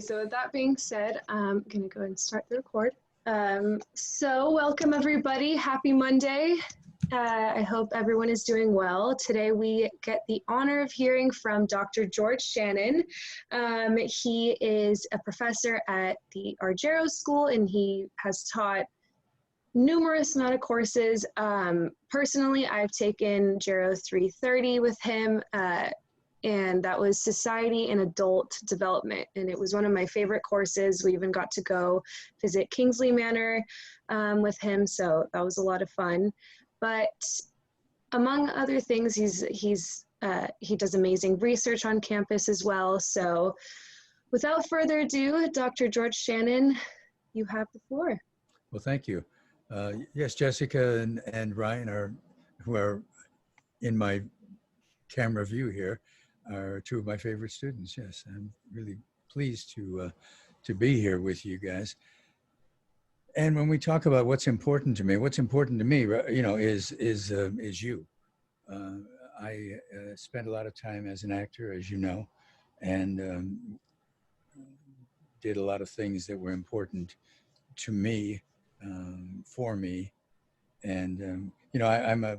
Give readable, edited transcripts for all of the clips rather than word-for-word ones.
So with that being said, I'm gonna go and start the record. So welcome everybody, happy Monday. I hope everyone is doing well. Today we get the honor of hearing from Dr. George Shannon. He is a professor at the Argero School and he has taught numerous amount of courses. Personally, I've taken Gero 330 with him, and that was Society and Adult Development, and it was one of my favorite courses. We even got to go visit Kingsley Manor with him, so that was a lot of fun. But among other things, he does amazing research on campus as well. So without further ado, Dr. George Shannon, you have the floor. Well, thank you. Yes, Jessica and Ryan who are in my camera view here, are two of my favorite students. Yes, I'm really pleased to be here with you guys. And when we talk about what's important to me, you know, is you. I spent a lot of time as an actor, as you know, and did a lot of things that were important to me, for me. And you know, I'm a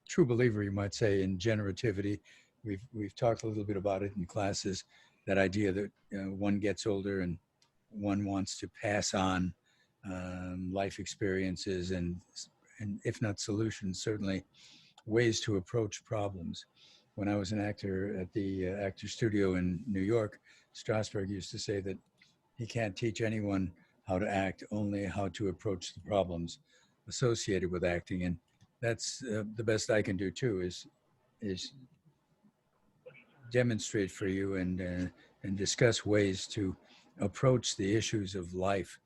true believer, you might say, in generativity. We've talked a little bit about it in classes. That idea that one gets older and one wants to pass on life experiences and if not solutions, certainly ways to approach problems. When I was an actor at the Actor Studio in New York, Strasberg used to say that he can't teach anyone how to act, only how to approach the problems associated with acting. And that's the best I can do too, is demonstrate for you and discuss ways to approach the issues of life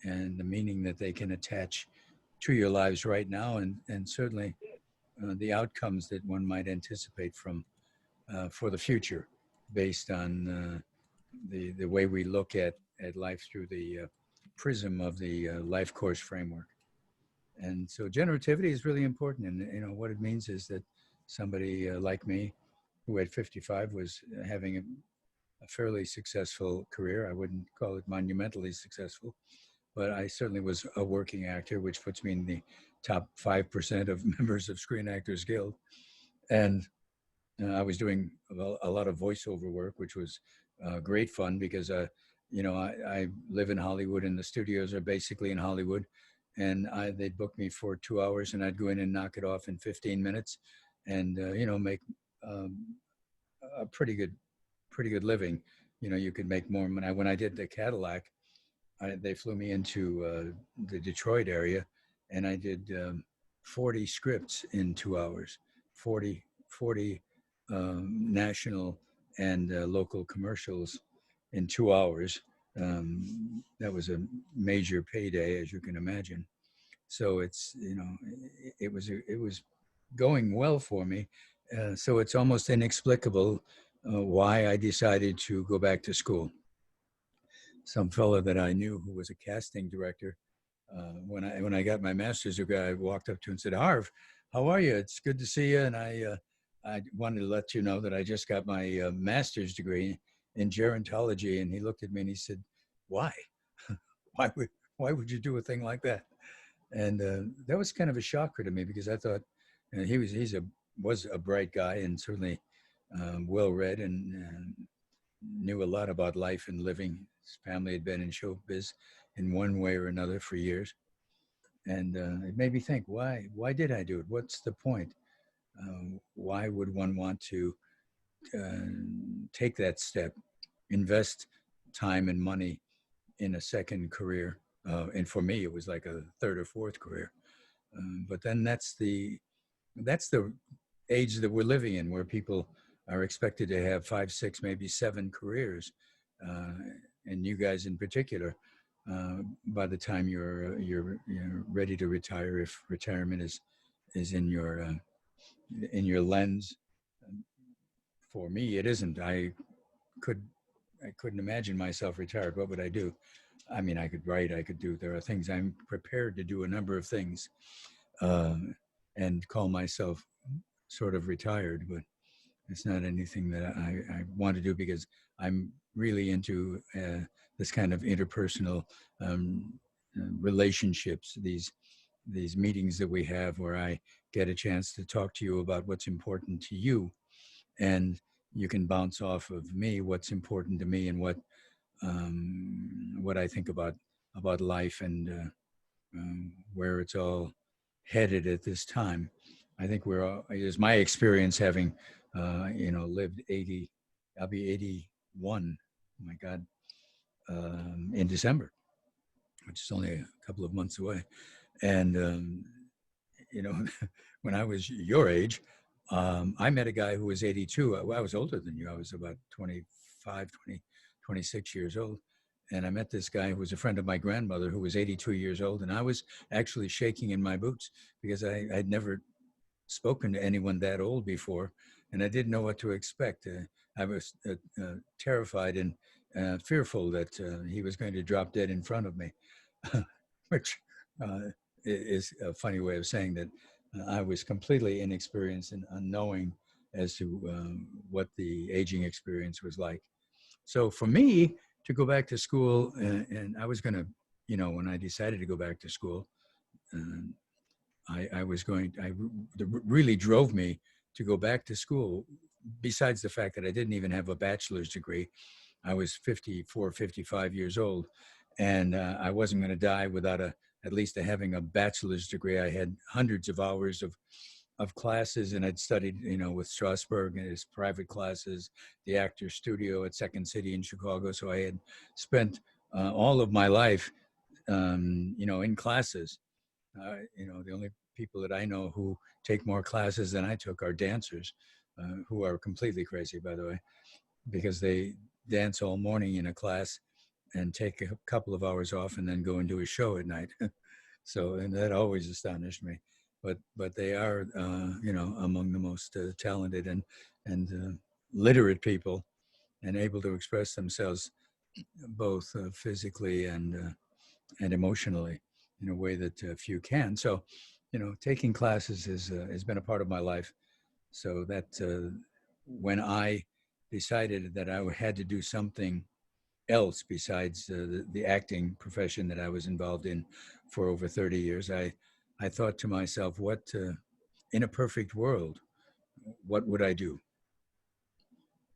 and the meaning that they can attach to your lives right now, and certainly the outcomes that one might anticipate from for the future, based on the way we look at life through the prism of the life course framework. And so generativity is really important. And you know what it means is that somebody like me, who at 55 was having a fairly successful career. I wouldn't call it monumentally successful, but I certainly was a working actor, which puts me in the top 5% of members of Screen Actors Guild. And I was doing a lot of voiceover work, which was great fun because, you know, I live in Hollywood and the studios are basically in Hollywood. And they'd book me for 2 hours and I'd go in and knock it off in 15 minutes and, you know, make a pretty good living. You know, you could make more. When I did the Cadillac, they flew me into the Detroit area and I did 40 scripts in 2 hours, 40 national and local commercials in 2 hours. That was a major payday, as you can imagine. So it's, you know, it was going well for me. So it's almost inexplicable why I decided to go back to school. Some fellow that I knew who was a casting director, when I got my master's degree, I walked up to him and said, "Harv, how are you? It's good to see you." And I wanted to let you know that I just got my master's degree in gerontology. And he looked at me and he said, "Why? why would you do a thing like that?" And that was kind of a shocker to me because I thought he was a bright guy and certainly well read and knew a lot about life and living. His family had been in showbiz in one way or another for years. And it made me think, why did I do it? What's the point? Why would one want to take that step, invest time and money in a second career? And for me, it was like a third or fourth career. But then that's the age that we're living in, where people are expected to have 5, 6, maybe 7 careers, and you guys in particular. By the time you're ready to retire, if retirement is in your lens. For me, it isn't. I couldn't imagine myself retired. What would I do? I mean, I could write. I could do. There are things I'm prepared to do. A number of things, and call myself sort of retired, but it's not anything that I want to do because I'm really into this kind of interpersonal relationships, these meetings that we have where I get a chance to talk to you about what's important to you, and you can bounce off of me what's important to me and what I think about life and where it's all headed at this time. I think we're all, it is my experience having, lived 80, I'll be 81, oh my God, in December, which is only a couple of months away. And, you know, when I was your age, I met a guy who was 82. I was older than you. I was about 26 years old. And I met this guy who was a friend of my grandmother who was 82 years old. And I was actually shaking in my boots because I'd never spoken to anyone that old before. And I didn't know what to expect. I was terrified and fearful that he was going to drop dead in front of me, which is a funny way of saying that I was completely inexperienced and unknowing as to what the aging experience was like. So for me to go back to school, and I was going to, when I decided to go back to school, really drove me to go back to school, besides the fact that I didn't even have a bachelor's degree. I was 54, 55 years old, and I wasn't going to die without at least having a bachelor's degree. I had hundreds of hours of classes, and I'd studied, with Strasberg and his private classes, the Actors Studio at Second City in Chicago. So I had spent all of my life, in classes. The only people that I know who take more classes than I took are dancers, who are completely crazy, by the way, because they dance all morning in a class and take a couple of hours off and then go and do a show at night. So, and that always astonished me. But they are, among the most talented and literate people, and able to express themselves both physically and emotionally in a way that few can. So, taking classes has been a part of my life. So that when I decided that I had to do something else besides the acting profession that I was involved in for over 30 years, I thought to myself, what in a perfect world, what would I do?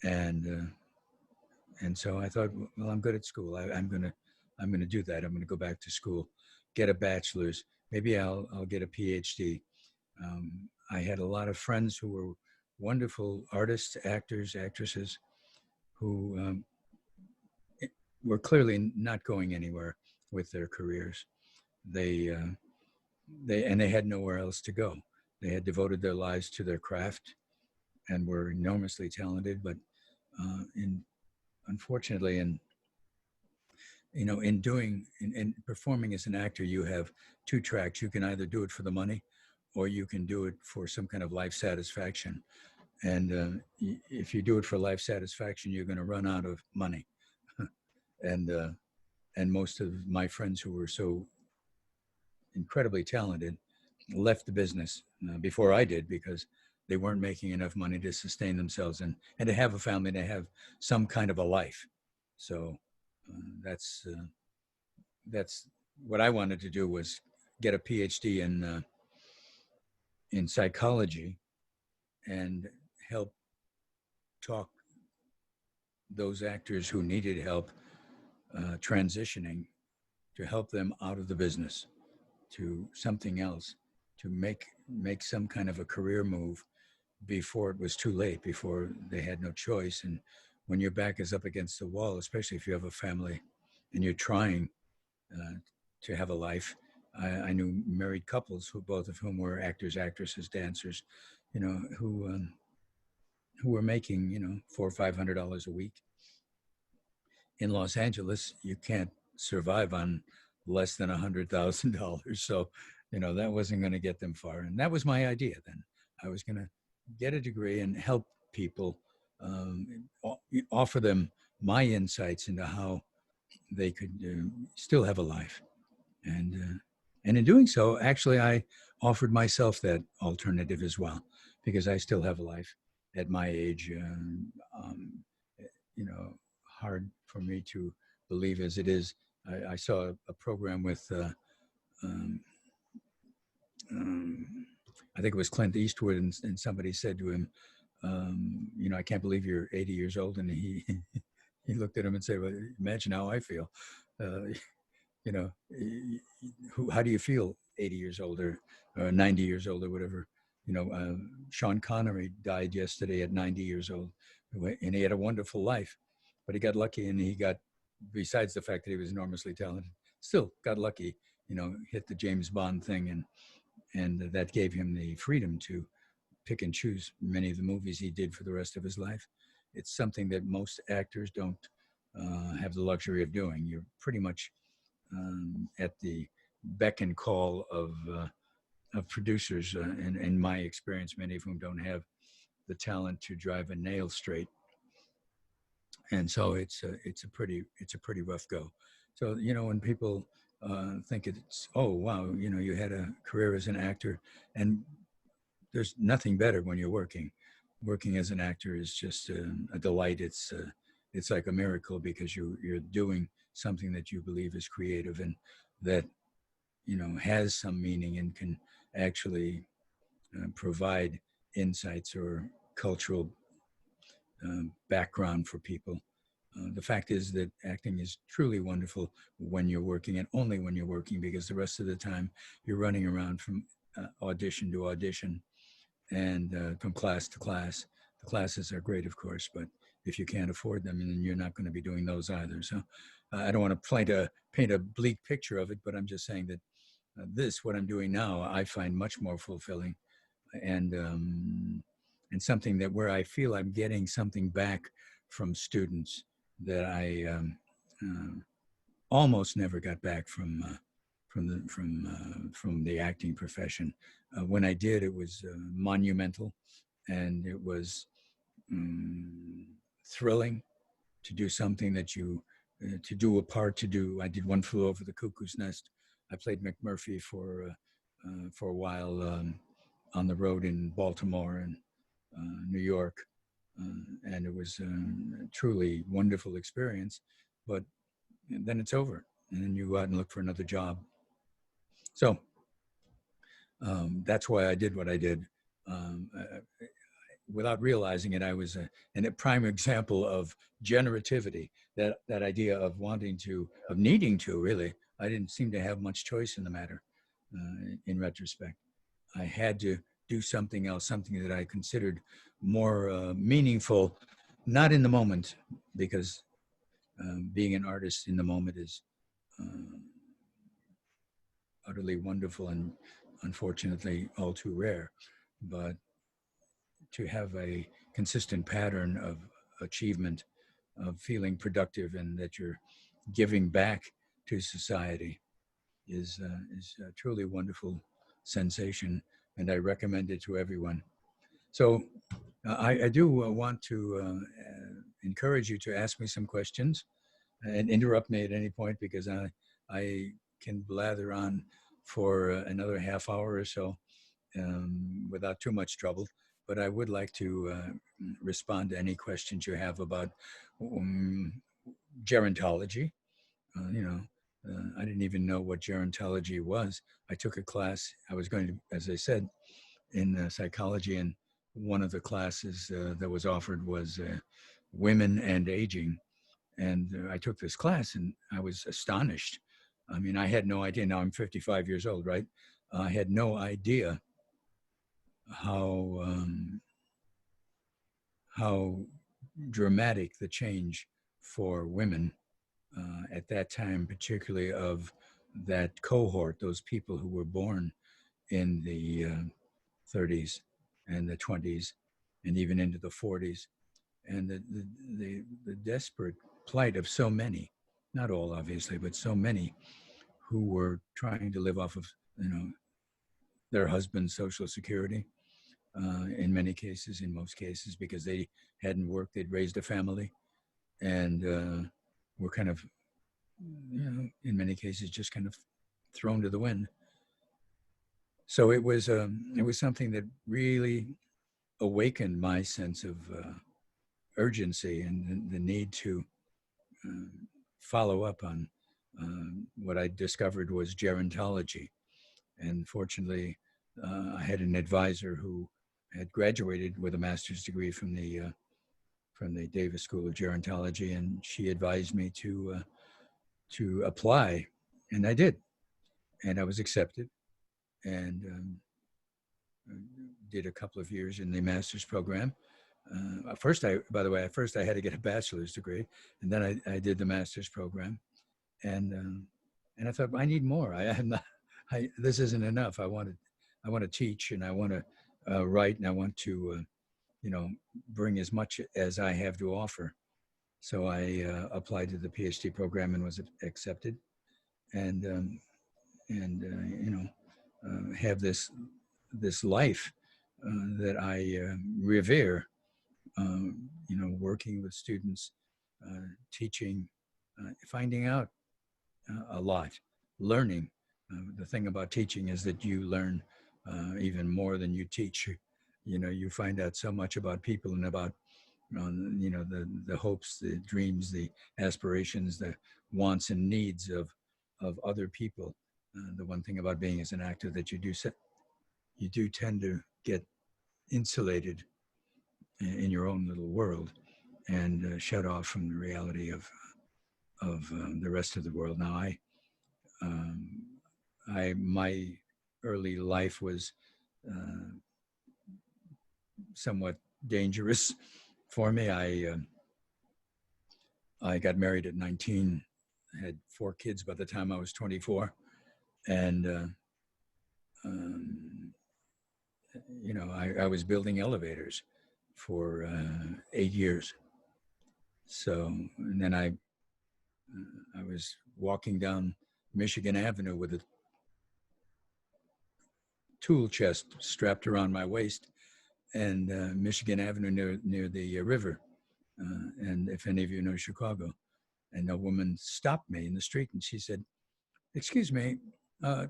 And so I thought, well, I'm good at school. I'm gonna do that. I'm gonna go back to school, get a bachelor's. Maybe I'll get a PhD. I had a lot of friends who were wonderful artists, actors, actresses, who were clearly not going anywhere with their careers. They had nowhere else to go. They had devoted their lives to their craft and were enormously talented, but unfortunately, in performing as an actor, you have two tracks. You can either do it for the money, or you can do it for some kind of life satisfaction. And if you do it for life satisfaction, you're going to run out of money. And most of my friends who were so incredibly talented left the business before I did, because they weren't making enough money to sustain themselves and to have a family, to have some kind of a life. So that's what I wanted to do, was get a PhD in psychology and help talk those actors who needed help transitioning, to help them out of the business to something else, to make some kind of a career move before it was too late, before they had no choice. And when your back is up against the wall, especially if you have a family and you're trying to have a life. I knew married couples both of whom were actors, actresses, dancers, who were making, $400 or $500 a week. In Los Angeles, you can't survive on less than $100,000. So, that wasn't going to get them far. And that was my idea then. I was going to get a degree and help people, offer them my insights into how they could still have a life. And in doing so, actually, I offered myself that alternative as well, because I still have a life at my age. hard for me to believe as it is. I saw a program with, um, um, I think it was Clint Eastwood, and somebody said to him, you know, I can't believe you're 80 years old. And he, he looked at him and said, well, imagine how I feel. Uh, you know, how do you feel 80 years old or 90 years old or whatever? You know, Sean Connery died yesterday at 90 years old, and he had a wonderful life, but he got lucky, and he got, besides the fact that he was enormously talented, still got lucky, you know, hit the James Bond thing, and that gave him the freedom to pick and choose many of the movies he did for the rest of his life. It's something that most actors don't have the luxury of doing. You're pretty much at the beck and call of producers, and in my experience, many of whom don't have the talent to drive a nail straight, and so it's a pretty rough go. So you know, when people think it's, oh wow, you know, you had a career as an actor, and there's nothing better when you're working. Working as an actor is just a delight. It's like a miracle because you're doing something that you believe is creative and that, you know, has some meaning and can actually provide insights or cultural background for people. The fact is that acting is truly wonderful when you're working, and only when you're working, because the rest of the time you're running around from audition to audition and from class to class. The classes are great, of course, but if you can't afford them, then you're not going to be doing those either. So I don't want to paint a bleak picture of it, but I'm just saying that what I'm doing now, I find much more fulfilling, and something that where I feel I'm getting something back from students that I almost never got back from the acting profession. When I did, it was monumental, and it was um, thrilling to do something that to do a part to do. I did One Flew Over the Cuckoo's Nest. I played McMurphy for a while on the road in Baltimore and New York, and it was a truly wonderful experience. But then it's over, and then you go out and look for another job. So that's why I did what I did. Without realizing it, I was a prime example of generativity. That idea of needing to, really. I didn't seem to have much choice in the matter. In retrospect, I had to do something else, something that I considered more meaningful, not in the moment, because being an artist in the moment is utterly wonderful and unfortunately all too rare. But to have a consistent pattern of achievement, of feeling productive, and that you're giving back to society is a truly wonderful sensation, and I recommend it to everyone. So I do want to encourage you to ask me some questions and interrupt me at any point, because I can blather on for another half hour or so without too much trouble. But I would like to respond to any questions you have about gerontology. You know, I didn't even know what gerontology was. I took a class. I was going to, as I said, in psychology, and one of the classes that was offered was women and aging. And I took this class, and I was astonished. I mean, I had no idea. Now I'm 55 years old, right? I had no idea how dramatic the change for women at that time, particularly of that cohort, those people who were born in the 30s and the 20s and even into the 40s, and the desperate plight of so many, not all obviously, but so many who were trying to live off of, you know, their husband's Social Security in many cases, in most cases, because they hadn't worked, they'd raised a family, and were kind of, you know, in many cases, just kind of thrown to the wind. So it was something that really awakened my sense of urgency and the need to follow up on what I discovered was gerontology. And fortunately, I had an advisor who had graduated with a master's degree from the Davis School of Gerontology, and she advised me to apply, and I did, and I was accepted, and did a couple of years in the master's program. By the way, at first I had to get a bachelor's degree, and then I did the master's program, and I thought I need more. I am not. This isn't enough. I want to teach, and I want to write, and I want to bring as much as I have to offer. So I applied to the PhD program and was accepted, and have this life that I revere. Working with students, teaching, finding out a lot, learning. The thing about teaching is that you learn even more than you teach. You find out so much about people and about the hopes, the dreams, the aspirations, the wants and needs of other people. The one thing about being as an actor that you do tend to get insulated in your own little world and shut off from the reality of the rest of the world. Now, my early life was somewhat dangerous for me. I got married at 19, had 4 kids by the time I was 24, and I was building elevators for 8 years. So, and then I was walking down Michigan Avenue with a tool chest strapped around my waist, and Michigan Avenue near the river. And if any of you know Chicago, and a woman stopped me in the street and she said, "Excuse me, do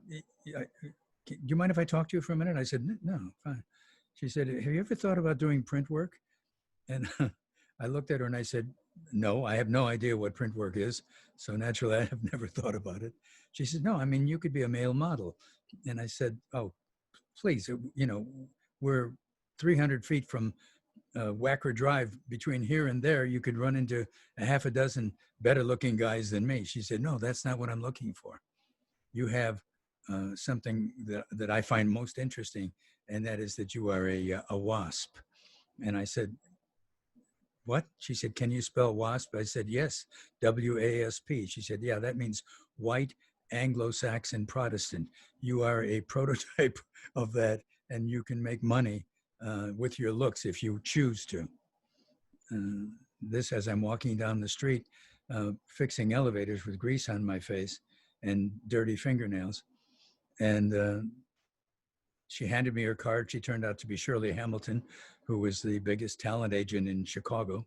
you mind if I talk to you for a minute?" I said, "No, fine." She said, "Have you ever thought about doing print work?" And I looked at her and I said, "No, I have no idea what print work is. So naturally, I have never thought about it." She said, "No, I mean, you could be a male model." And I said, "Oh, please, we're 300 feet from Wacker Drive. Between here and there, you could run into a half a dozen better looking guys than me." She said, "No, that's not what I'm looking for. You have something that I find most interesting, and that is that you are a WASP." And I said, "What?" She said, "Can you spell WASP?" I said, "Yes, WASP." She said, "Yeah, that means white Anglo-Saxon Protestant. You are a prototype of that, and you can make money with your looks if you choose to." This as I'm walking down the street, fixing elevators with grease on my face and dirty fingernails. And she handed me her card. She turned out to be Shirley Hamilton, who was the biggest talent agent in Chicago,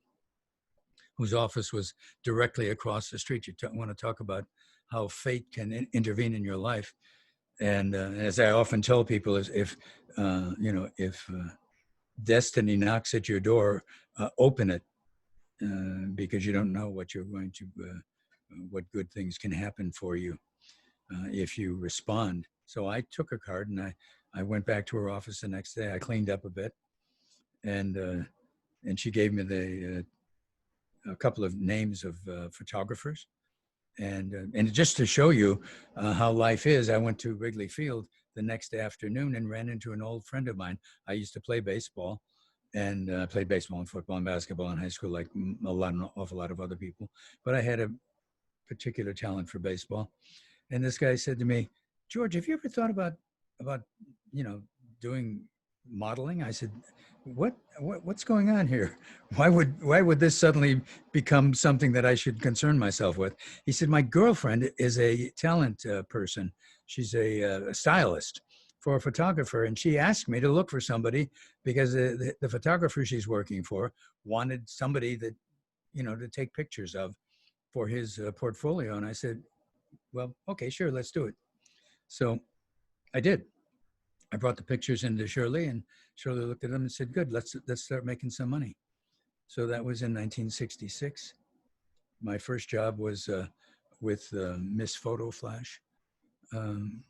whose office was directly across the street. You want to talk about how fate can intervene in your life. And as I often tell people, is if destiny knocks at your door, open it, because you don't know what what good things can happen for you if you respond. So I took her card and I went back to her office the next day. I cleaned up a bit, and she gave me a couple of names of photographers. And just to show you how life is, I went to Wrigley Field the next afternoon and ran into an old friend of mine. I used to play baseball, and played baseball and football and basketball in high school, like an awful lot of other people. But I had a particular talent for baseball. And this guy said to me, "George, have you ever thought about doing modeling?" I said, what's going on here? Why would this suddenly become something that I should concern myself with? He said, "My girlfriend is a talent person. She's a stylist for a photographer, and she asked me to look for somebody because the photographer she's working for wanted somebody that to take pictures of for his portfolio." And I said, "Well, okay, sure, let's do it." So I did. I brought the pictures into Shirley, and Shirley looked at them and said, "Good, let's start making some money." So that was in 1966. my first job was with Miss Photo Flash, um,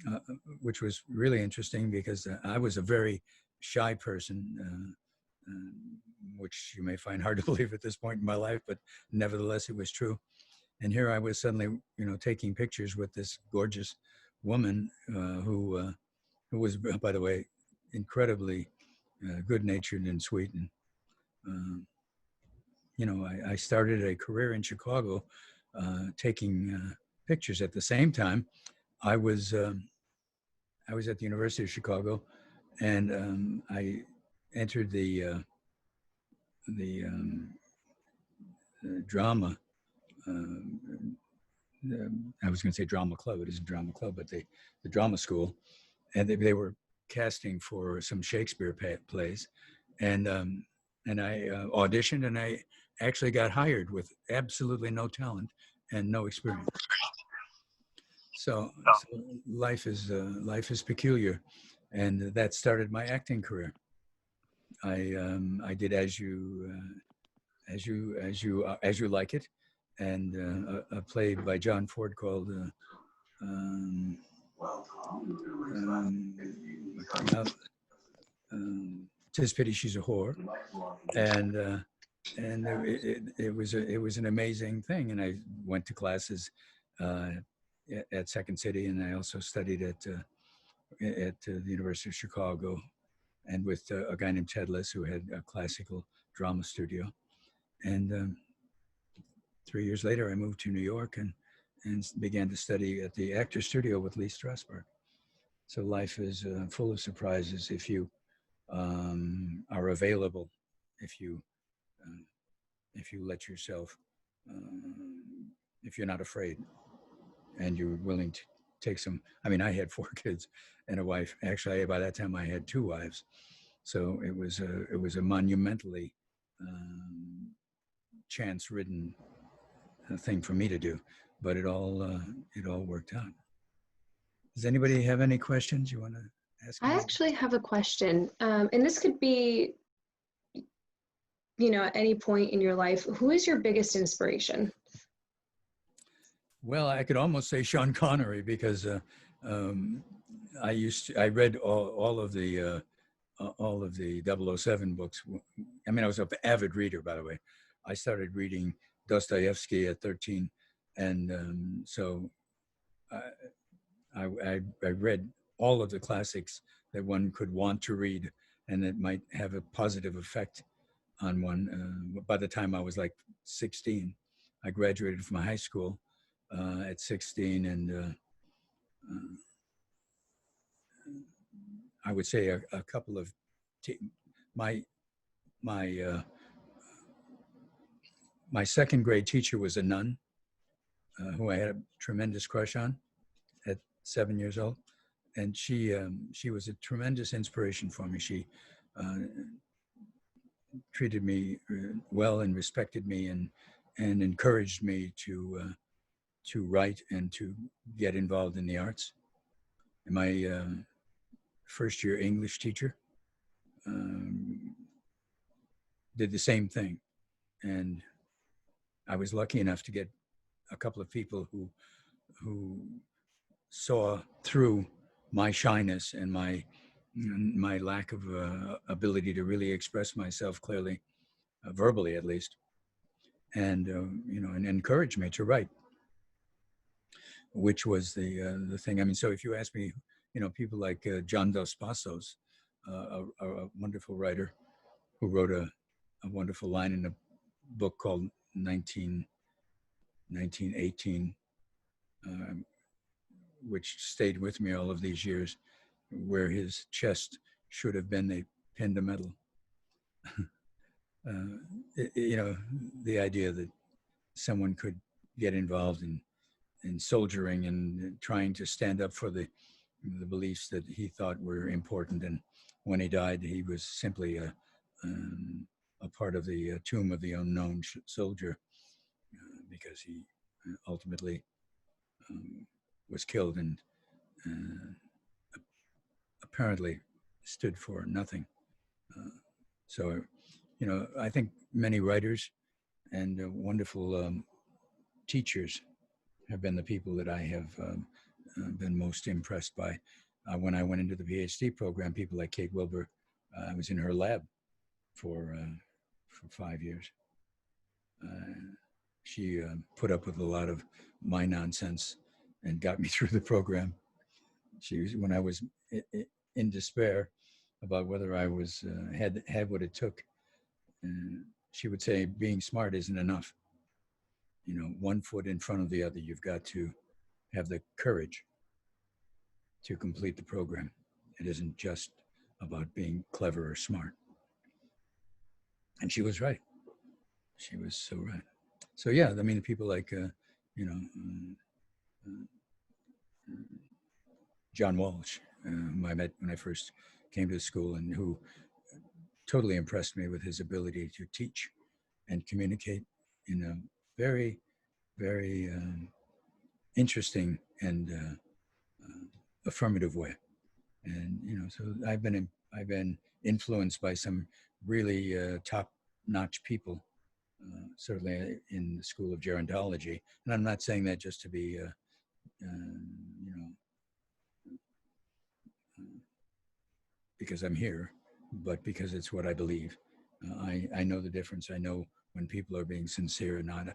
uh, which was really interesting because I was a very shy person, which you may find hard to believe at this point in my life, but nevertheless, it was true. And here I was suddenly, taking pictures with this gorgeous woman who was, by the way, incredibly good-natured and sweet. And um, I started a career in Chicago, taking pictures. At the same time, I was um, I was at the University of Chicago, and I entered the drama. Um, I was going to say drama club. It isn't drama club, but the drama school, and they were casting for some Shakespeare plays, and I auditioned, and I actually got hired with absolutely no talent and no experience. So life is peculiar, and that started my acting career. I did as you like it, and a play by John Ford called um, um, "Tis Pity She's a Whore," and it was an amazing thing. And I went to classes uh, at Second City, and I also studied at the University of Chicago, and with a guy named Ted Liss, who had a classical drama studio. And 3 years later, I moved to New York and began to study at the Actors Studio with Lee Strasberg. So life is full of surprises if you are available, if you uh, if you let yourself, if you're not afraid, and you're willing to take some. I mean, I had 4 kids and a wife. Actually, by that time, I had 2 wives. So it was a monumentally chance-ridden thing for me to do, but it all worked out. Does anybody have any questions you want to ask me? I actually have a question, and this could be, at any point in your life. Who is your biggest inspiration? Well, I could almost say Sean Connery because I read all of the 007 books. I mean, I was an avid reader, by the way. I started reading Dostoevsky at 13, and so I read all of the classics that one could want to read and that might have a positive effect on one. By the time I was like 16, I graduated from high school at 16, and I would say a couple of my my my second grade teacher was a nun who I had a tremendous crush on at 7 years old, and she was a tremendous inspiration for me. She treated me well and respected me and encouraged me to write and to get involved in the arts. And my first year English teacher did the same thing, and I was lucky enough to get a couple of people who saw through my shyness and my lack of ability to really express myself clearly, verbally at least, and and encouraged me to write, which was the thing. I mean, so if you ask me, people like John Dos Passos, a wonderful writer who wrote a wonderful line in a book called 1918, which stayed with me all of these years, where his chest should have been, they pinned a medal. The idea that someone could get involved in soldiering and trying to stand up for the beliefs that he thought were important. And when he died, he was simply a part of the tomb of the unknown soldier, because he ultimately was killed and apparently stood for nothing. So, I think many writers and wonderful teachers have been the people that I have been most impressed by. When I went into the PhD program, people like Kate Wilbur, I was in her lab for 5 years. She put up with a lot of my nonsense and got me through the program. She was, when I was in despair about whether I was had what it took, she would say, being smart isn't enough. You know, one foot in front of the other. You've got to have the courage to complete the program. It isn't just about being clever or smart. And she was right. She was so right. So yeah, I mean, people like you know John Walsh, whom I met when I first came to the school, and who totally impressed me with his ability to teach and communicate in a very, very interesting and affirmative way. And you know, so I've been influenced by some really top-notch people, certainly in the School of Gerontology. And I'm not saying that just to be, you know, because I'm here, but because it's what I believe. I know the difference. I know when people are being sincere and not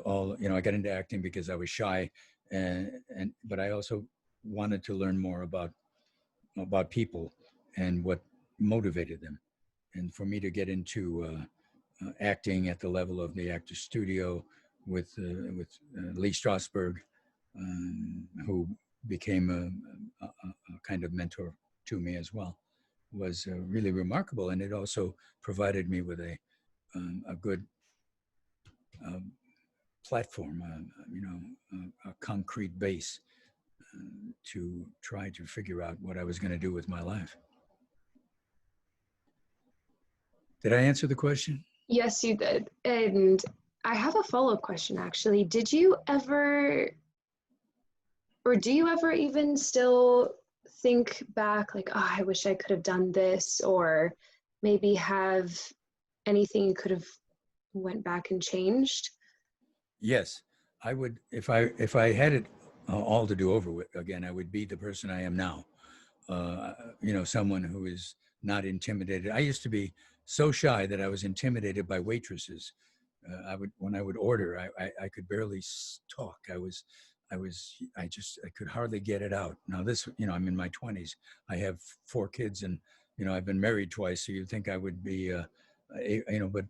all. You know, I got into acting because I was shy, but I also wanted to learn more about people and what motivated them. And for me to get into acting at the level of the Actors Studio with Lee Strasberg, who became a kind of mentor to me as well, was really remarkable. And it also provided me with a good platform, you know, a concrete base to try to figure out what I was going to do with my life. Did I answer the question? Yes, you did. And I have a follow-up question actually. Did you ever, or do you ever even still think back like, oh, I wish I could have done this, or maybe have anything you could have went back and changed? Yes, I would. If I had it all to do over with again, I would be the person I am now. You know, someone who is not intimidated. I used to be so shy that I was intimidated by waitresses. When I would order, I could barely talk. I could hardly get it out. Now this, you know, I'm in my 20s. I have 4 kids, and you know, I've been married twice. So you'd think I would be, you know, but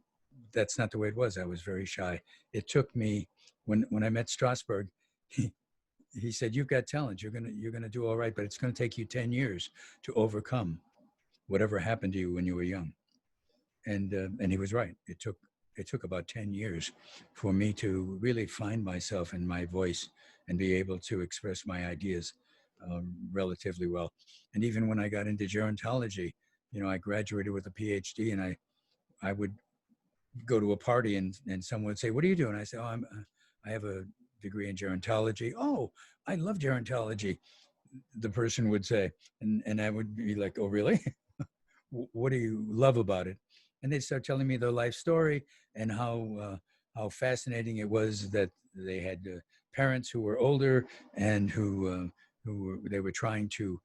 that's not the way it was. I was very shy. It took me when I met Strasberg. He said, "You've got talent. You're gonna do all right, but it's going to take you 10 years to overcome whatever happened to you when you were young." And he was right. It took about 10 years for me to really find myself and my voice and be able to express my ideas relatively well. And even when I got into gerontology, you know, I graduated with a PhD, and I would go to a party, and someone would say, "What are you doing?" I say, "Oh, I have a degree in gerontology." "Oh, I love gerontology," the person would say. And I would be like, "Oh, really?" "What do you love about it?" And they'd start telling me their life story and how fascinating it was that they had parents who were older and they were trying to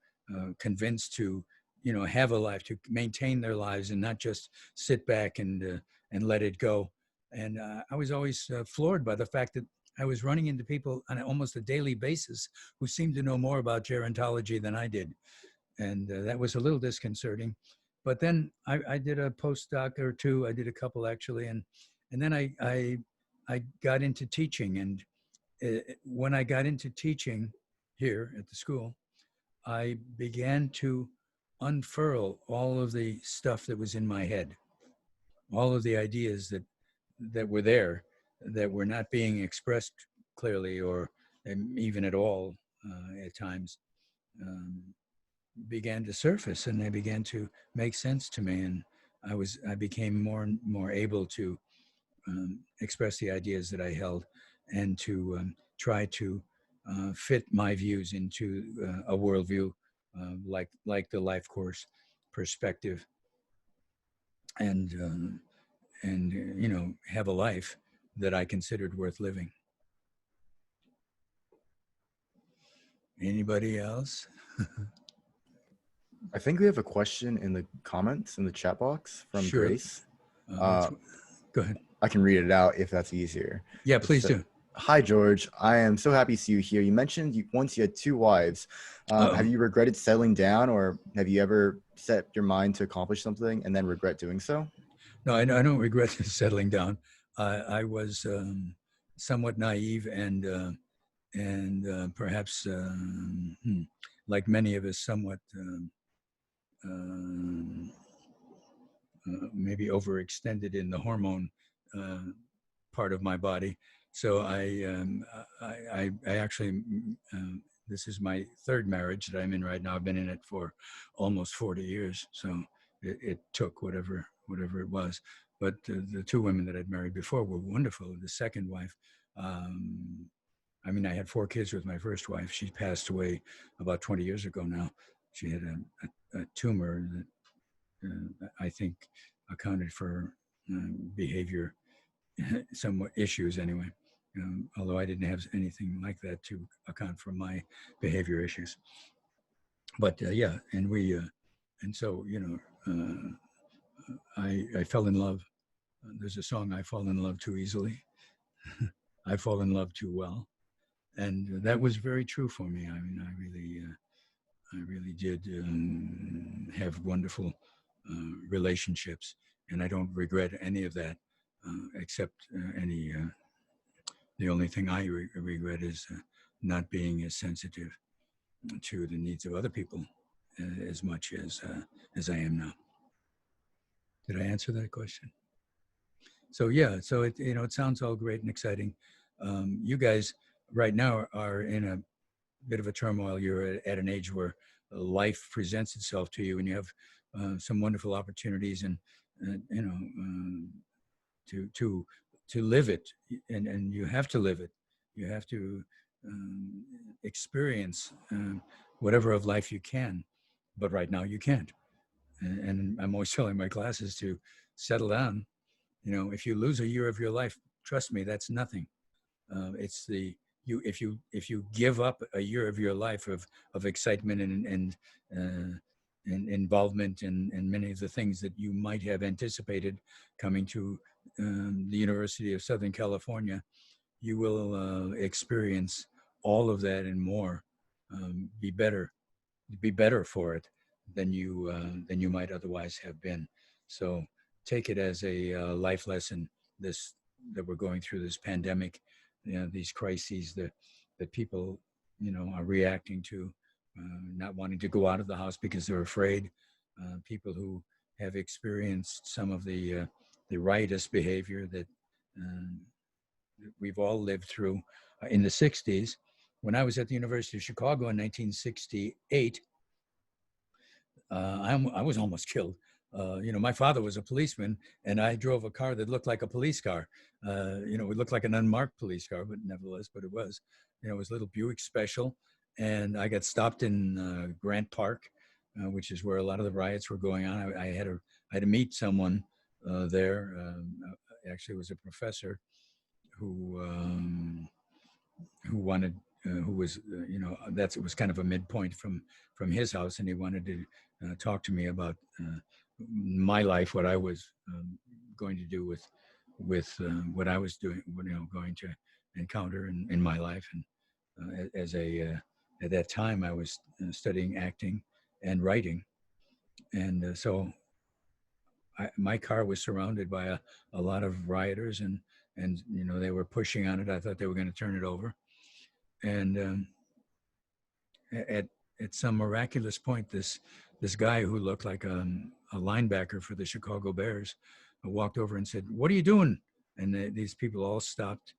convince to, you know, have a life, to maintain their lives and not just sit back and let it go. And I was always floored by the fact that I was running into people on almost a daily basis who seemed to know more about gerontology than I did. And that was a little disconcerting. But then I did a postdoc or two. I did a couple actually, and then I got into teaching. And when I got into teaching here at the school, I began to unfurl all of the stuff that was in my head, all of the ideas that were there that were not being expressed clearly or even at all at times. Began to surface, and they began to make sense to me, and I became more and more able to express the ideas that I held, and to try to fit my views into a worldview, like the life course perspective, and you know, have a life that I considered worth living. Anybody else? I think we have a question in the comments in the chat box from Sure. Grace. Go ahead. I can read it out if that's easier. Yeah, please do. Hi, George. I am so happy to see you here. You mentioned once you had 2 wives. Have you regretted settling down, or have you ever set your mind to accomplish something and then regret doing so? No, I don't regret settling down. I was somewhat naive and perhaps, like many of us, somewhat maybe overextended in the hormone part of my body. So I actually, this is my 3rd marriage that I'm in right now. I've been in it for almost 40 years. So it took whatever it was. But the 2 women that I'd married before were wonderful. The second wife, I mean, I had 4 kids with my first wife. She passed away about 20 years ago now. She had a tumor that I think accounted for behavior, somewhat issues anyway. Although I didn't have anything like that to account for my behavior issues. But yeah, and we, and so, I fell in love. There's a song, I fall in love too easily. I fall in love too well. And that was very true for me. I mean, I really did have wonderful relationships, and I don't regret any of that, except the only thing I regret is not being as sensitive to the needs of other people as much as I am now. Did I answer that question? So yeah, so it sounds all great and exciting. You guys right now are in a bit of a turmoil. You're at an age where life presents itself to you, and you have some wonderful opportunities, and to live it, and you have to live it. You have to experience whatever of life you can, but right now you can't. And I'm always telling my classes to settle down. If you lose a year of your life, trust me, that's nothing. It's if you give up a year of your life of excitement and involvement and many of the things that you might have anticipated coming to the University of Southern California, you will experience all of that and more. Be better for it than you might otherwise have been. So take it as a life lesson. That we're going through this pandemic, these crises that people are reacting to, not wanting to go out of the house because they're afraid. People who have experienced some of the riotous behavior that we've all lived through in the 60s. When I was at the University of Chicago in 1968, I was almost killed. My father was a policeman, and I drove a car that looked like a police car. It looked like an unmarked police car, but nevertheless, but it was. It was a little Buick Special, and I got stopped in Grant Park, which is where a lot of the riots were going on. I had to meet someone there. Actually, it was a professor who wanted, who was, it was kind of a midpoint from his house, and he wanted to talk to me about my life, what I was going to do with what I was doing, going to encounter in my life. And at that time, I was studying acting and writing, and so my car was surrounded by a lot of rioters, and they were pushing on it. I thought they were going to turn it over, and at some miraculous point, this guy who looked like a linebacker for the Chicago Bears walked over and said, "What are you doing?" And these people all stopped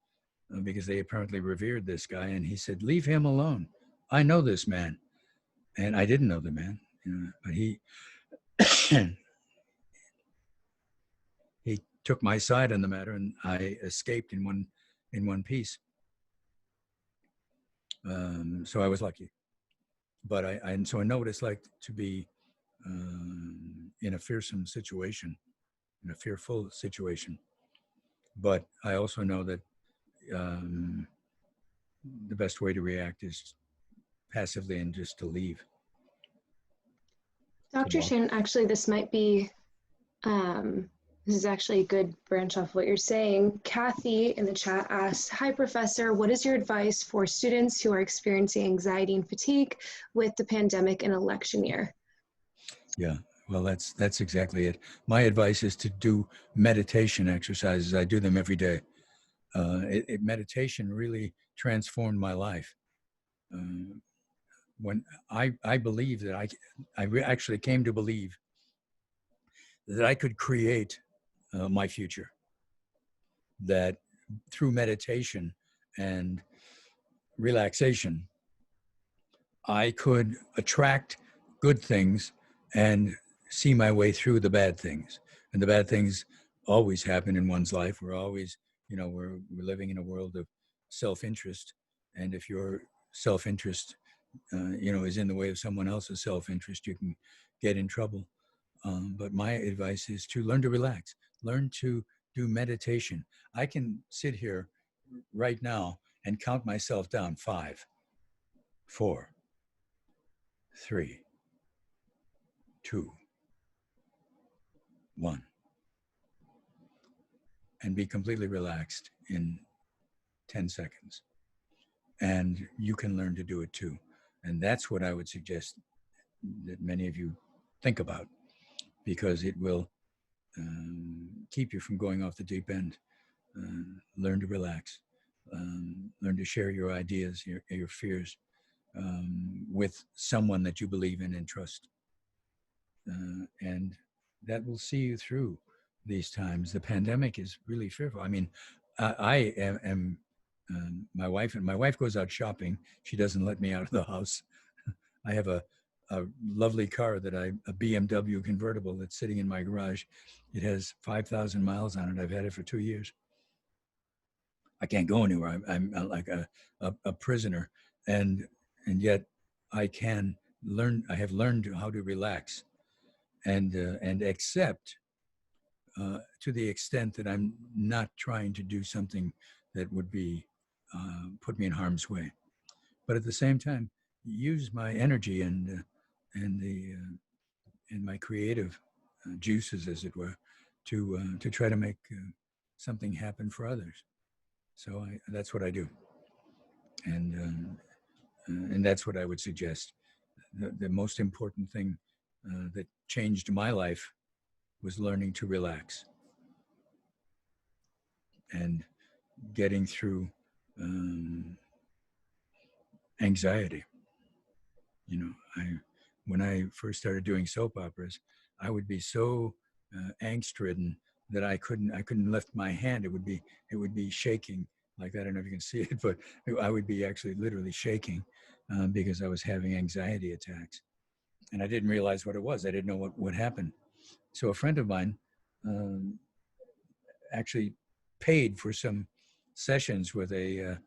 because they apparently revered this guy. And he said, "Leave him alone. I know this man." And I didn't know the man, but he he took my side on the matter, and I escaped in one piece. So I was lucky. But so I know what it's like to be in a fearsome situation, in a fearful situation. But I also know that the best way to react is passively and just to leave. Dr. Shannon, actually, this might be, this is actually a good branch off what you're saying. Kathy in the chat asks, hi, Professor, what is your advice for students who are experiencing anxiety and fatigue with the pandemic and election year? Yeah, well, that's exactly it. My advice is to do meditation exercises. I do them every day. Meditation really transformed my life. When I believe that actually came to believe that I could create my future, that through meditation and relaxation, I could attract good things and see my way through the bad things. And the bad things always happen in one's life. We're always, we're living in a world of self-interest. And if your self-interest, is in the way of someone else's self-interest, you can get in trouble. But my advice is to learn to relax, learn to do meditation. I can sit here right now and count myself down: 5, 4, 3, 2, 1, and be completely relaxed in 10 seconds. And you can learn to do it too. And that's what I would suggest that many of you think about, because it will keep you from going off the deep end. Learn to relax. Learn to share your ideas, your fears with someone that you believe in and trust. And that will see you through these times. The pandemic is really fearful. I mean, I am my wife goes out shopping. She doesn't let me out of the house. I have a lovely car a BMW convertible that's sitting in my garage. It has 5,000 miles on it. I've had it for 2 years. I can't go anywhere. I'm like a prisoner, and yet I can learn. I have learned how to relax and accept to the extent that I'm not trying to do something that would be put me in harm's way, but at the same time use my energy and my creative juices, as it were, to try to make something happen for others. So that's what I do, and that's what I would suggest. The most important thing that changed my life was learning to relax and getting through anxiety. When I first started doing soap operas, I would be so angst-ridden that I couldn't lift my hand. It would be shaking like that. I don't know if you can see it, but I would be actually literally shaking because I was having anxiety attacks, and I didn't realize what it was. I didn't know what would happen. So a friend of mine actually paid for some sessions with a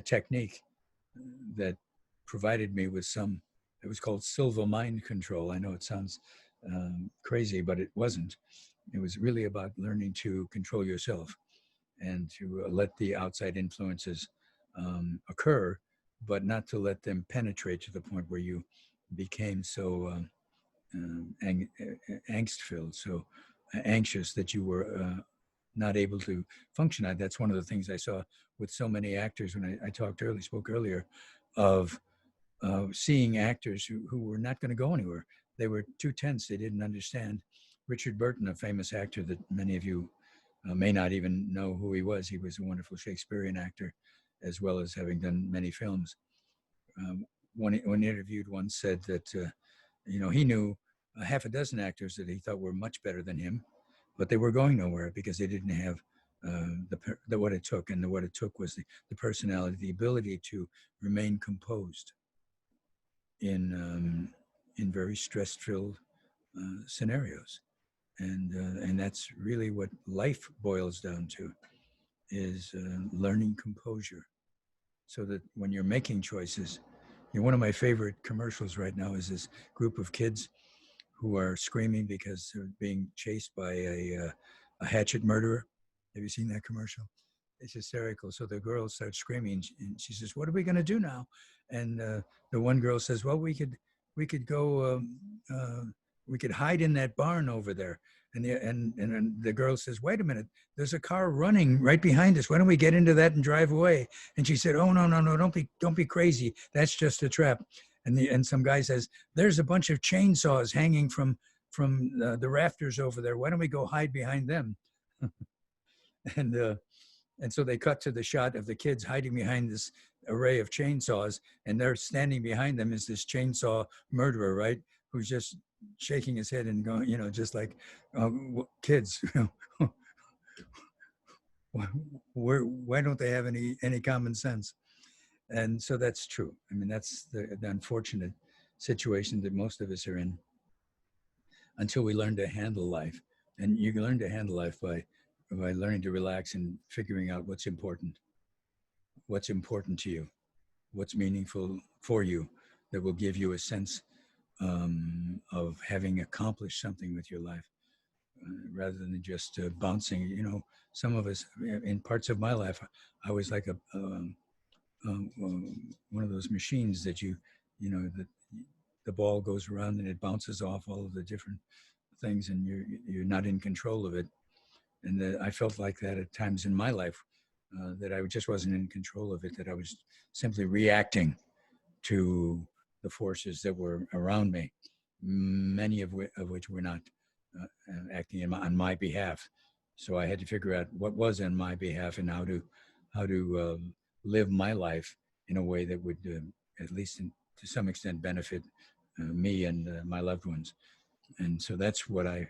technique that provided me with some. It was called Silva mind control. I know it sounds crazy, but it wasn't. It was really about learning to control yourself and to let the outside influences occur, but not to let them penetrate to the point where you became so angst-filled, so anxious that you were not able to function. That's one of the things I saw with so many actors when I spoke earlier, of seeing actors who were not going to go anywhere. They were too tense. They didn't understand. Richard Burton, a famous actor that many of you may not even know who he was. He was a wonderful Shakespearean actor, as well as having done many films. When interviewed once said that, he knew a half a dozen actors that he thought were much better than him, but they were going nowhere because they didn't have what it took. And what it took was the personality, the ability to remain composed in very stress-filled scenarios. And that's really what life boils down to, is learning composure, so that when you're making choices, one of my favorite commercials right now is this group of kids who are screaming because they're being chased by a hatchet murderer. Have you seen that commercial? it's hysterical. So the girl starts screaming, and she says, "What are we going to do now?" And the one girl says, "Well, we could go, we could hide in that barn over there." And then the girl says, "Wait a minute, there's a car running right behind us. Why don't we get into that and drive away?" And she said, "Oh, no, no, no, don't be crazy. That's just a trap." And some guy says, "There's a bunch of chainsaws hanging from the rafters over there. Why don't we go hide behind them?" And so they cut to the shot of the kids hiding behind this array of chainsaws, and they're standing behind them is this chainsaw murderer, right? Who's just shaking his head and going, just like, kids, why don't they have any common sense? And so that's true. I mean, that's the unfortunate situation that most of us are in until we learn to handle life. And you can learn to handle life by learning to relax and figuring out what's important to you, what's meaningful for you, that will give you a sense of having accomplished something with your life, rather than just bouncing. Some of us, in parts of my life, I was like one of those machines that that the ball goes around and it bounces off all of the different things, and you're not in control of it. And I felt like that at times in my life, that I just wasn't in control of it, that I was simply reacting to the forces that were around me, many of which were not acting on my behalf. So I had to figure out what was on my behalf and how to live my life in a way that would, at least to some extent, benefit me and my loved ones. And so that's what I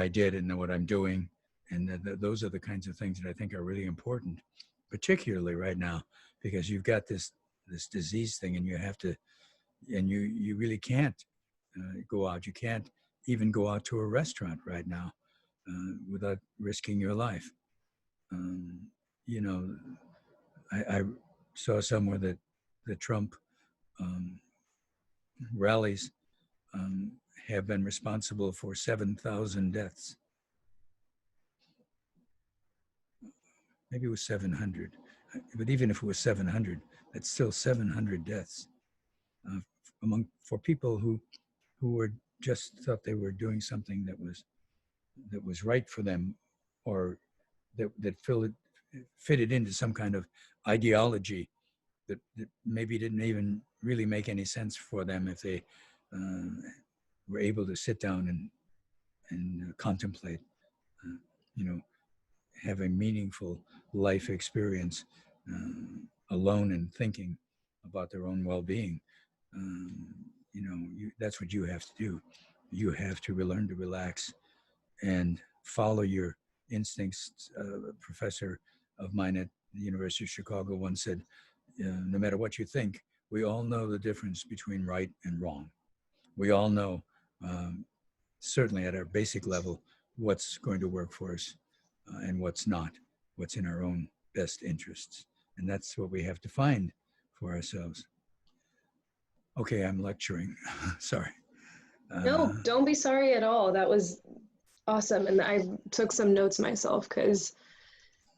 did and what I'm doing. And those are the kinds of things that I think are really important, particularly right now, because you've got this disease thing, and you have to, and you really can't go out. You can't even go out to a restaurant right now without risking your life. I saw somewhere that the Trump rallies have been responsible for 7,000 deaths. Maybe it was 700, but even if it was 700, that's still 700 deaths for people who were just thought they were doing something that was right for them, or that fitted into some kind of ideology that maybe didn't even really make any sense for them if they were able to sit down and contemplate, have a meaningful life experience alone and thinking about their own well-being. That's what you have to do. You have to learn to relax and follow your instincts. A professor of mine at the University of Chicago once said, no matter what you think, we all know the difference between right and wrong. We all know, certainly at our basic level, what's going to work for us and what's not, what's in our own best interests. And that's what we have to find for ourselves. Okay, I'm lecturing. Sorry. No, don't be sorry at all. That was awesome. And I took some notes myself, because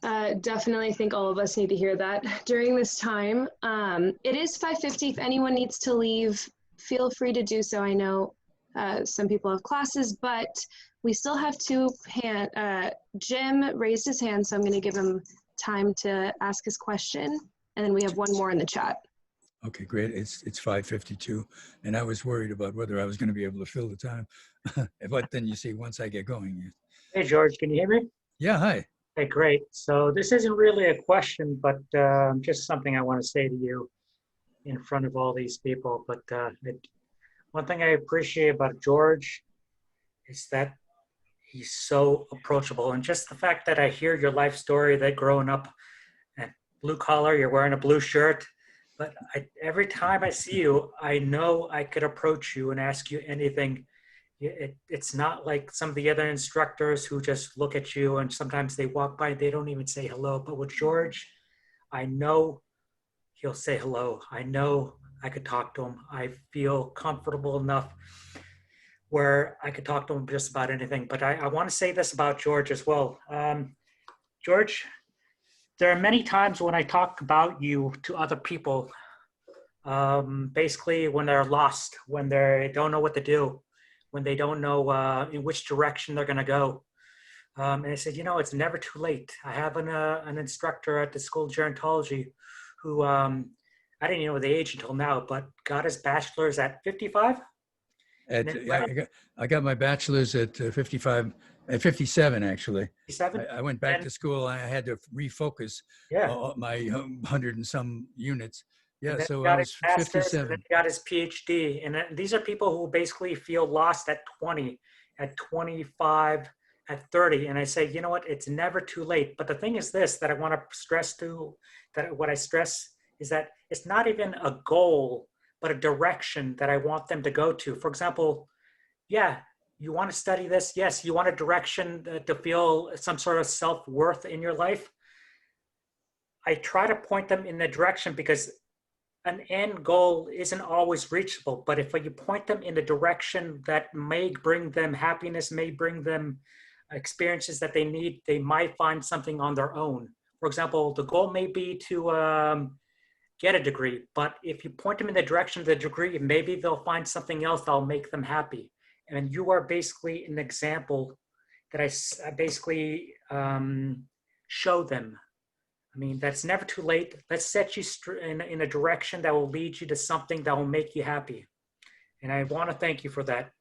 definitely think all of us need to hear that during this time. It is 5:50. If anyone needs to leave, feel free to do so. I know some people have classes, but we still have two hands. Jim raised his hand, so I'm going to give him time to ask his question. And then we have one more in the chat. Okay, great. It's 5:52, and I was worried about whether I was going to be able to fill the time. But then you see, once I get going. Hey, George, can you hear me? Yeah, hi. Hey, great. So this isn't really a question, but just something I want to say to you in front of all these people. But one thing I appreciate about George is that he's so approachable. And just the fact that I hear your life story, that growing up at blue collar, you're wearing a blue shirt. But every time I see you, I know I could approach you and ask you anything. It's not like some of the other instructors who just look at you and sometimes they walk by, they don't even say hello. But with George, I know he'll say hello. I know I could talk to him. I feel comfortable enough where I could talk to him just about anything. But I want to say this about George as well. George, there are many times when I talk about you to other people, basically when they're lost, when they don't know what to do, when they don't know in which direction they're going to go. And I said, it's never too late. I have an instructor at the School of Gerontology who I didn't even know the age until now, but got his bachelor's at 55. I got my bachelor's at 55, at 57 actually. 57? I went back to school. I had to refocus my 100 and some units. Yeah, so I was 57. And then he got his PhD. And these are people who basically feel lost at 20, at 25, at 30. And I say, you know what? It's never too late. But the thing is this, that I want to stress to, that what I stress is that it's not even a goal, but a direction that I want them to go to. For example, you want to study this. Yes, you want a direction to feel some sort of self-worth in your life. I try to point them in the direction because an end goal isn't always reachable, but if you point them in the direction that may bring them happiness, may bring them experiences that they need, they might find something on their own. For example, the goal may be to get a degree, but if you point them in the direction of the degree, maybe they'll find something else that'll make them happy. And you are basically an example that I basically show them. I mean, that's never too late. Let's set you in a direction that will lead you to something that will make you happy. And I want to thank you for that.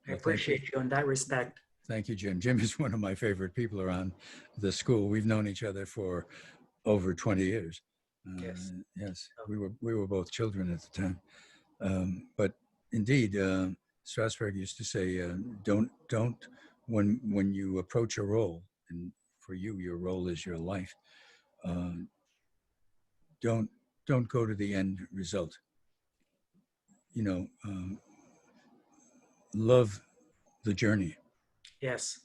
I appreciate you in that respect. Thank you, Jim. Jim is one of my favorite people around the school. We've known each other for over 20 years. Yes, we were both children at the time. But indeed, Strasberg used to say, don't when you approach a role, and for you, your role is your life. Don't go to the end result. Love the journey. Yes.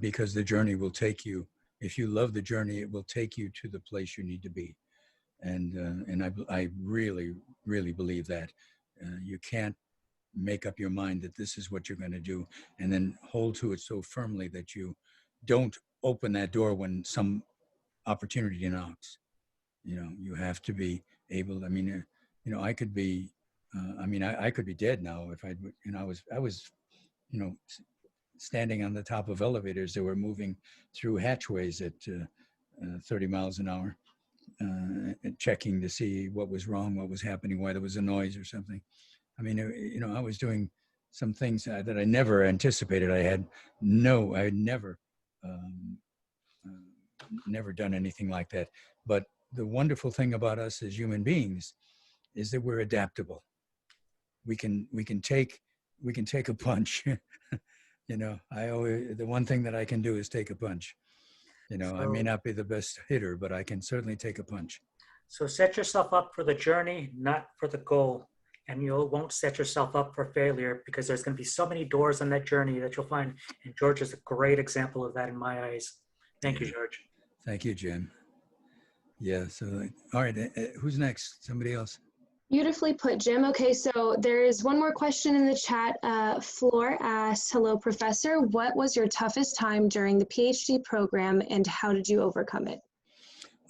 Because the journey will take you. If you love the journey, it will take you to the place you need to be. And I really, really believe that. You can't make up your mind that this is what you're going to do and then hold to it so firmly that you don't open that door when some opportunity knocks. You have to be able, I could be, I could be dead now if I was, standing on the top of elevators that were moving through hatchways at 30 miles an hour, checking to see what was wrong, what was happening, why there was a noise or something. I was doing some things that I never anticipated. I had never done anything like that. But the wonderful thing about us as human beings is that we're adaptable. We can take a punch. The one thing that I can do is take a punch. I may not be the best hitter, but I can certainly take a punch. So set yourself up for the journey, not for the goal. And you won't set yourself up for failure because there's going to be so many doors on that journey that you'll find. And George is a great example of that in my eyes. Thank you, George. Thank you, Jim. Yeah. So, all right. Who's next? Somebody else? Beautifully put, Jim. Okay, so there is one more question in the chat. Floor asks, hello, Professor. What was your toughest time during the PhD program and how did you overcome it?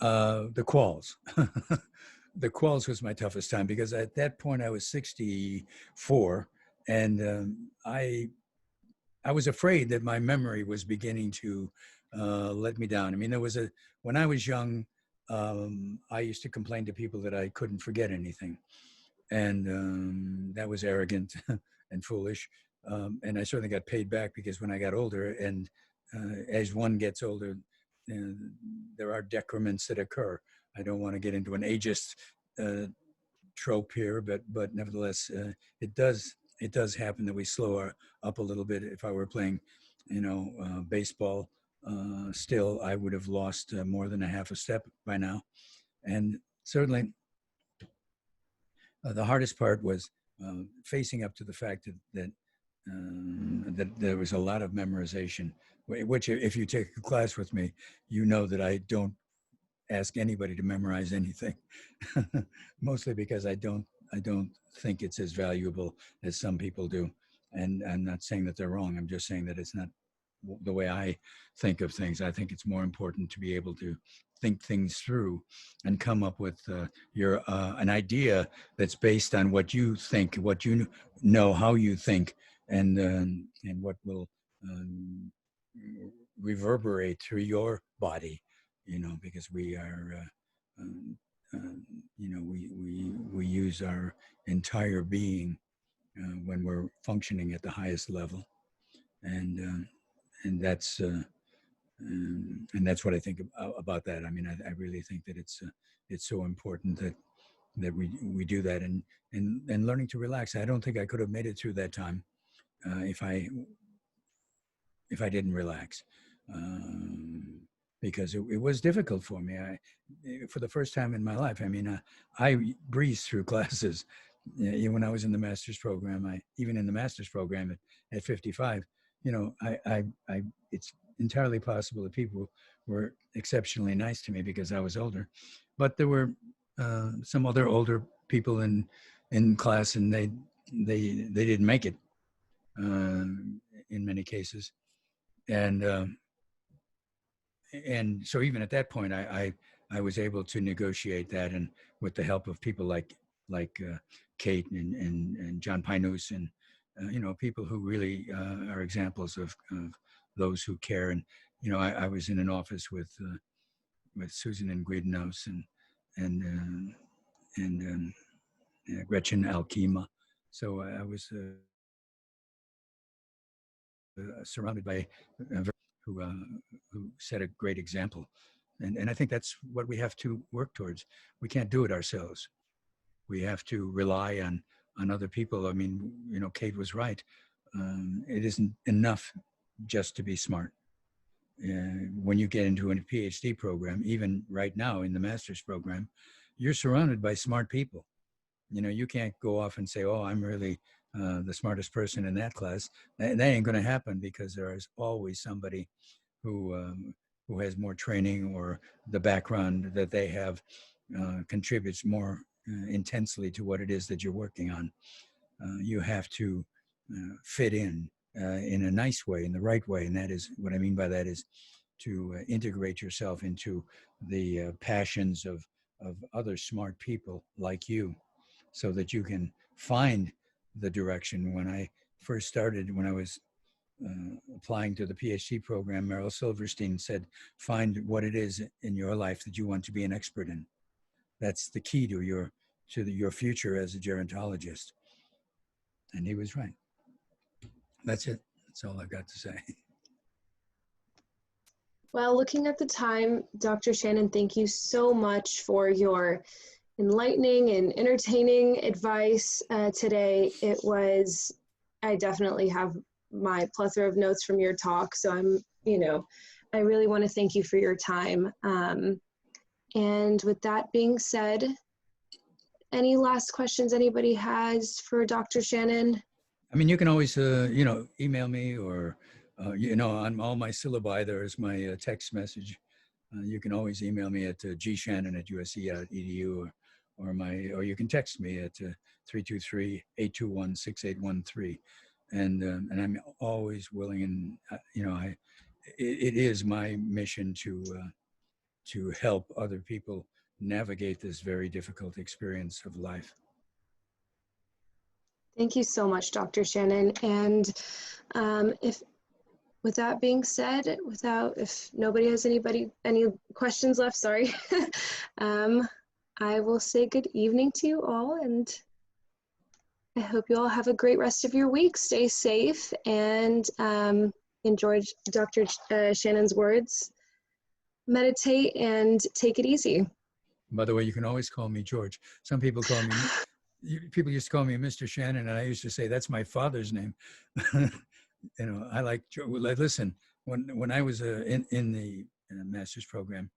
The quals. The quals was my toughest time because at that point I was 64 and I was afraid that my memory was beginning to let me down. When I was young, I used to complain to people that I couldn't forget anything. And that was arrogant and foolish. And I certainly got paid back because when I got older and as one gets older, there are decrements that occur. I don't want to get into an ageist trope here, but nevertheless, it does happen that we slow up a little bit. If I were playing, baseball, still I would have lost more than a half a step by now. And certainly, the hardest part was facing up to the fact that there was a lot of memorization. Which, if you take a class with me, you know that I don't ask anybody to memorize anything, mostly because I don't think it's as valuable as some people do. And I'm not saying that they're wrong. I'm just saying that it's not the way I think of things. I think it's more important to be able to think things through and come up with an idea that's based on what you think, what you know, how you think, and what will reverberate through your body, because we are, we use our entire being when we're functioning at the highest level, and that's what I think about that. I mean, I really think that it's so important that we do that, and learning to relax. I don't think I could have made it through that time if I didn't relax, because it was difficult for me. For the first time in my life, I mean, I breezed through classes. When I was in the master's program, even in the master's program at 55, it's entirely possible that people were exceptionally nice to me because I was older, but there were some other older people in class, and they didn't make it in many cases, and so even at that point, I was able to negotiate that, and with the help of people like Kate and John Pinus, and people who really are examples of those who care. And I was in an office with Susan and Guidanos and Gretchen Alkema, so I was surrounded by who set a great example, and I think that's what we have to work towards. We can't do it ourselves. We have to rely on other people. I mean, Kate was right. It isn't enough just to be smart. When you get into a PhD program, even right now in the master's program, you're surrounded by smart people. You can't go off and say, "Oh, I'm really the smartest person in that class." That ain't going to happen, because there is always somebody who has more training, or the background that they have contributes more intensely to what it is that you're working on. You have to fit in a nice way, in the right way, and that is what I mean by that is to integrate yourself into the passions of other smart people like you, so that you can find the direction. When I first started, when I was applying to the PhD program, Meryl Silverstein said, find what it is in your life that you want to be an expert in. That's the key to your future as a gerontologist. And he was right. That's it. That's all I've got to say. Well, looking at the time, Dr. Shannon, thank you so much for your enlightening and entertaining advice today. I definitely have my plethora of notes from your talk, so I really want to thank you for your time. And with that being said, any last questions anybody has for Dr. Shannon? I mean, you can always, email me, or, on all my syllabi, there's my text message. You can always email me at gshannon@usc.edu, or you can text me at 323-821-6813. And I'm always willing, and, it is my mission to help other people navigate this very difficult experience of life. Thank you so much, Dr. Shannon. And with that being said, if nobody has any questions left, sorry, I will say good evening to you all, and I hope you all have a great rest of your week. Stay safe, and enjoy Dr. Shannon's words. Meditate and take it easy. By the way, you can always call me George. Some people call me, people used to call me Mr. Shannon, and I used to say, that's my father's name. I like, listen, when I was in the master's program,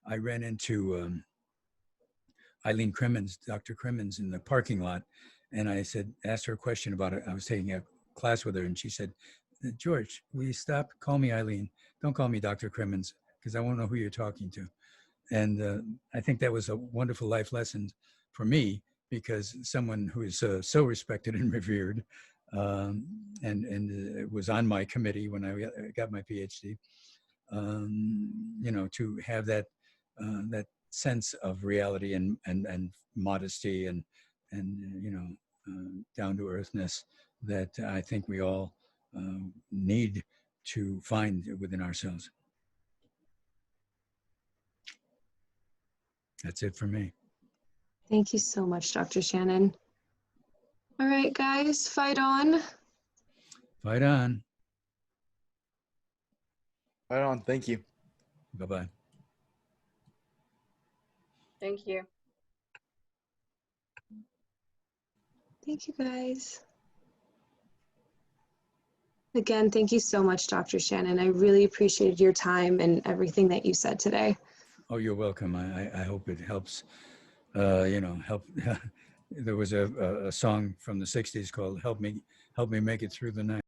I ran into Eileen Crimmins, Dr. Crimmins, in the parking lot. And I asked her a question about it. I was taking a class with her, and she said, George, will you stop? Call me Eileen. Don't call me Dr. Crimmins, because I won't know who you're talking to. And I think that was a wonderful life lesson for me, because someone who is so respected and revered and it was on my committee when I got my PhD. To have that sense of reality and modesty and down to earthness that I think we all need to find within ourselves. That's it for me. Thank you so much, Dr. Shannon. All right, guys, fight on. Fight on. Right on. Thank you. Bye-bye. Thank you. Thank you, guys. Again, thank you so much, Dr. Shannon. I really appreciated your time and everything that you said today. Oh, you're welcome. I hope it helps, help. There was a song from the 60s called Help Me Make It Through the Night.